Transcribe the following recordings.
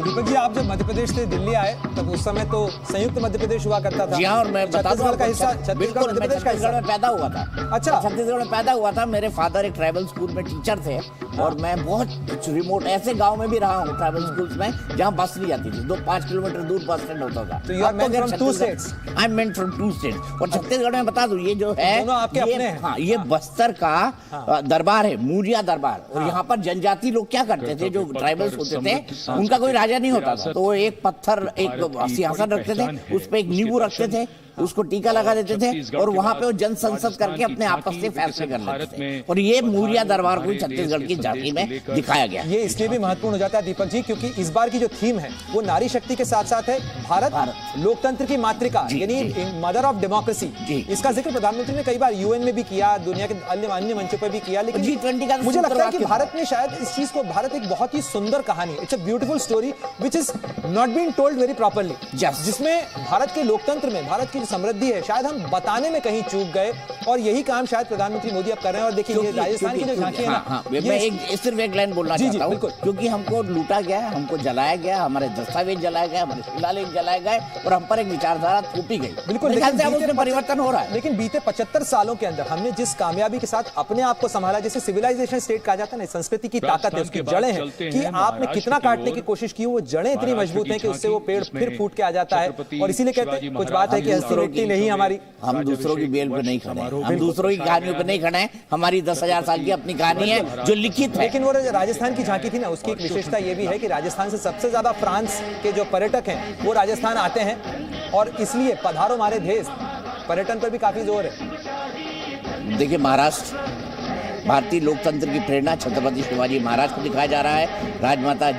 दीपक जी, आप जब मध्य प्रदेश से दिल्ली आए तब उस समय तो संयुक्त मध्य प्रदेश हुआ करता था। जी हाँ, और मैं छत्तीसगढ़ का हिस्सा, बिल्कुल मध्य प्रदेश का हिस्सा में पैदा हुआ था। अच्छा, छत्तीसगढ़ में पैदा हुआ था। मेरे फादर एक ट्राइबल स्कूल में टीचर थे और मैं बहुत रिमोट ऐसे गांव में भी रहा हूँ ट्राइबल स्कूल्स में जहाँ बस नहीं जाती थी। 5 किलोमीटर दूर बस स्टैंड होता था। तो you are meant from 2 states. I am meant from 2 states. और छत्तीसगढ़ में बता दूं, ये जो है दोनों आपके अपने हैं। हाँ, ये बस्तर का दरबार है, मूरिया दरबार। और यहाँ पर जनजाति लोग क्या करते थे, जो ट्राइबल्स होते थे, उनका कोई राजा नहीं होता था, तो वो एक पत्थर, एक सिंहासन रखते थे, उस पे एक नींबू रखते थे, उसको टीका लगा देते थे और वहां पे वो जन संसद करके अपने आपस से फैसले कर लेते थे। और ये मूरिया दरबार को छत्तीसगढ़ की झांकी में दिखाया गया। ये इसलिए भी महत्वपूर्ण हो जाता है दीपक जी, क्योंकि इस बार की जो थीम है वो नारी शक्ति के साथ साथ है भारत लोकतंत्र की मातृका, यानी मदर ऑफ डेमोक्रेसी। इसका जिक्र प्रधानमंत्री ने कई बार यूएन में भी किया, दुनिया के अन्य मंचों पर भी किया, लेकिन G20 का मुझे लगता है कि भारत ने शायद इस चीज को, भारत एक बहुत ही सुंदर कहानी, it's a beautiful story which is not been told very properly, जिसमें भारत के लोकतंत्र में भारत की जो समृद्धि है शायद हम बताने में कहीं चूक गए। और यही काम शायद प्रधानमंत्री मोदी अब कर रहे हैं। और देखिए, ये राजस्थान की जो झांकी है ना, मैं सिर्फ एक लाइन बोलना चाहता हूं, क्योंकि हमको लूटा गया, हमको जलाया गया, हमारे दस्तावेज जलाए गए, हमारे शिलालेख जलाए गए और हम पर एक विचारधारा थोपी गई। बिल्कुल, लेकिन परिवर्तन हो रहा है। लेकिन बीते 75 सालों के अंदर हमने जिस कामयाबी के साथ अपने आप को संभाला, जैसे सिविलाइजेशन स्टेट कहा जाता है ना, संस्कृति की ताकत है, उसकी जड़ें हैं कि आपने कितना काटने की कोशिश की, वो जड़ें इतनी मजबूत हैं कि उससे वो पेड़ फिर फूट के आ जाता है। और इसीलिए कहते हैं, कुछ बात है कि हंसी मिट्टी नहीं हमारी, हम दूसरों की बेल पे नहीं खड़े, हम दूसरों की कहानियों पे नहीं खड़े हैं। हमारी 10,000 साल की अपनी कहानी है जो लिखित है। लेकिन वो राजस्थान की झांकी थी ना, उसकी एक विशेषता ये भी है कि राजस्थान से सबसे ज्यादा फ्रांस के जो पर्यटक हैं वो राजस्थान आते हैं, और इसलिए पधारो हमारे देश पर्यटन पर भी काफी जोर है। देखिए, महाराष्ट्र भारतीय लोकतंत्र की प्रेरणा छत्रपति शिवाजी महाराज को दिखाया जा रहा है। राजमाता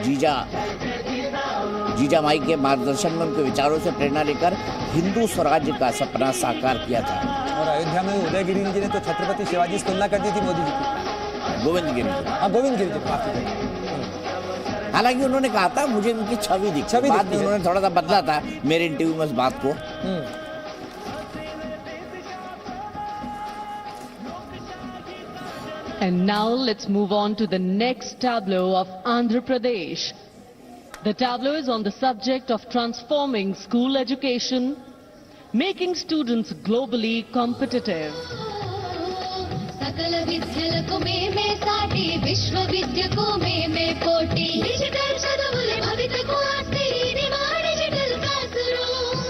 जीजा माई के मार्गदर्शन में, उनके विचारों से प्रेरणा लेकर हिंदू स्वराज्य का सपना साकार किया था। और अयोध्या में उदयगिरी जी ने तो छत्रपति शिवाजी से तुलना कर दी थी मोदी जी की। गोविंद गिरी जी, हालांकि उन्होंने कहा था मुझे उनकी छवि दिखी, बाद में उन्होंने थोड़ा सा बदला था मेरे इंटरव्यू में इस बात को। And now let's move on to the next tableau of Andhra Pradesh. The tableau is on the subject of transforming school education, making students globally competitive. सकल विद्यలకు మేమే సాటి విశ్వ విద్యకు మేమే పోటీ డిజిటల్ చదువుల భవితకు ఆస్తి ఇది మా డిజిటల్ క్లాస్ రూమ్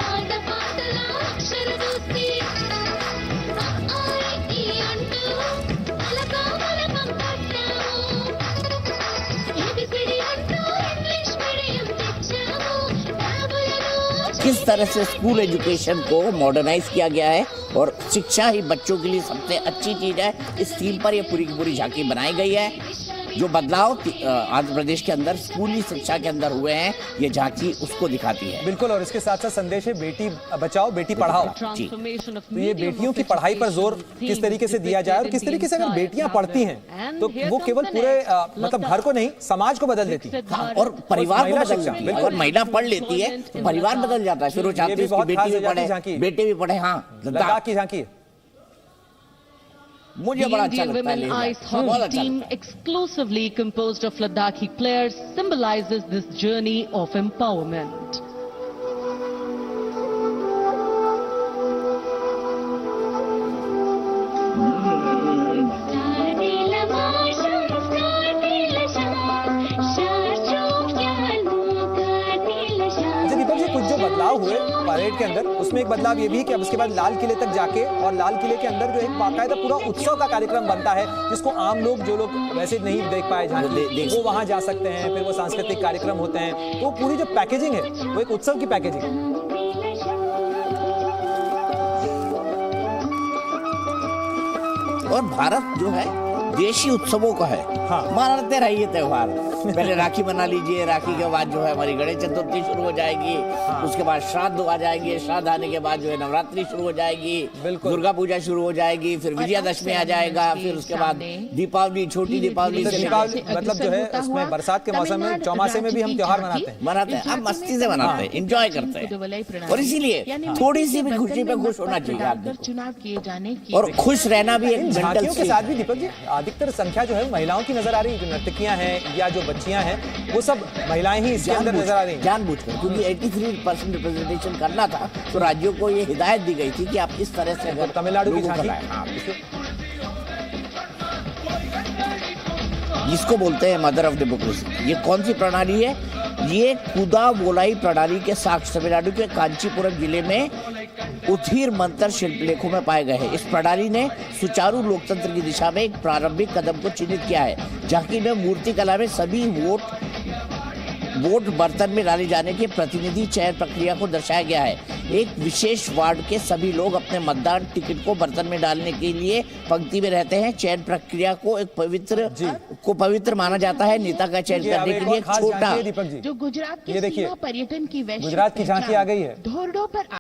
ఆట పాటల అక్షర దోస్తి ఆయికి అంటూ అలకామలకం పట్టాము ఏబిసిడి అంటూ ఇంగ్లీష్ మీడియం తెచ్చాము किस तरह से स्कूल एजुकेशन को मॉडर्नाइज किया गया है और शिक्षा ही बच्चों के लिए सबसे अच्छी चीज है, इस थीम पर ये पूरी की पूरी झांकी बनाई गई है। जो बदलाव आंध्र प्रदेश के अंदर स्कूली शिक्षा के अंदर हुए हैं, ये झांकी उसको दिखाती है। बिल्कुल, और इसके साथ साथ संदेश है बेटी बचाओ बेटी पढ़ाओ। जी, तो ये बेटियों की पढ़ाई पर जोर किस तरीके से दिया जाए, और किस तरीके से अगर बेटियां पढ़ती हैं तो वो केवल पूरे मतलब घर को नहीं, समाज को बदल देती है। और परिवार को बदल जाती है। अगर महिला पढ़ लेती है तो परिवार बदल जाता है। फिर वो चाहती है उसकी बेटी भी पढ़े, बेटे भी पढ़े। हाँ, लद्दाख की झांकी मुझे बड़ा अच्छा लगता है। Women ice hockey team exclusively composed of Ladakhi players symbolizes this journey of empowerment. कुछ जो बदलाव हुए परेड के अंदर, उसमें एक बदलाव ये भी है कि अब उसके बाद लाल किले तक जाके, और लाल किले के अंदर जो एक बाकायदा पूरा उत्सव का कार्यक्रम बनता है, जिसको आम लोग, जो लोग वैसे नहीं देख पाए झांकी, वो वहां जा सकते हैं। फिर वो सांस्कृतिक कार्यक्रम होते हैं, तो पूरी जो पैकेजिंग है वो एक उत्सव की पैकेजिंग है। और भारत जो है देशी उत्सवों का है। हाँ। मनाते रहिए त्योहार। पहले राखी मना लीजिए, राखी के बाद जो है हमारी गणेश चतुर्थी शुरू हो जाएगी। हाँ। उसके बाद श्राद्ध आ जाएंगे, श्राद्ध आने के बाद जो है नवरात्रि शुरू हो जाएगी, दुर्गा पूजा शुरू हो जाएगी, फिर विजयादशमी आ जाएगा, फिर उसके बाद दीपावली, छोटी दीपावली। मतलब जो है उसमें बरसात के मौसम में चौमासे में भी हम त्योहार मनाते हैं। हम मस्ती से मनाते हैं, इंजॉय करते हैं। और इसीलिए थोड़ी सी भी खुशी पे खुश होना चाहिए आदमी को। और खुश रहना भी एक झांकियों के साथ भी दीपक जी अधिकतर संख्या जो है महिलाओं की नजर आ रही है। जो नर्तकियां हैं या जो बच्चियां हैं वो सब महिलाएं ही इसके अंदर नजर आ रही हैं। जानबूझकर, क्योंकि 83% रिप्रेजेंटेशन करना था, तो राज्यों को ये हिदायत दी गई थी कि आप इस तरह से अगर तमिलनाडु की लोगों को झांकी लाएं। हाँ, जिसको बोलते हैं मदर ऑफ डेमोक्रेसी। ये कौन सी प्रणाली है? ये कुदा बोलाई प्रणाली के साक्ष्य तमिलनाडु के कांचीपुरम जिले में उथीर मंत्र शिल्पलेखों में पाए गए हैं। इस प्रणाली ने सुचारू लोकतंत्र की दिशा में एक प्रारंभिक कदम को चिन्हित किया है। झांकी में मूर्ति कला में सभी वोट बर्तन में डाले जाने के प्रतिनिधि चयन प्रक्रिया को दर्शाया गया है। एक विशेष वार्ड के सभी लोग अपने मतदान टिकट को बर्तन में डालने के लिए पंक्ति में रहते हैं। चयन प्रक्रिया को एक पवित्र माना जाता है। नेता का चयन करने के लिए एक छोटा दीपक जी जो गुजरात ये के देखिए, सीमा पर्यटन की वैश्विक गुजरात की झांकी आ गई है। धोरडों पर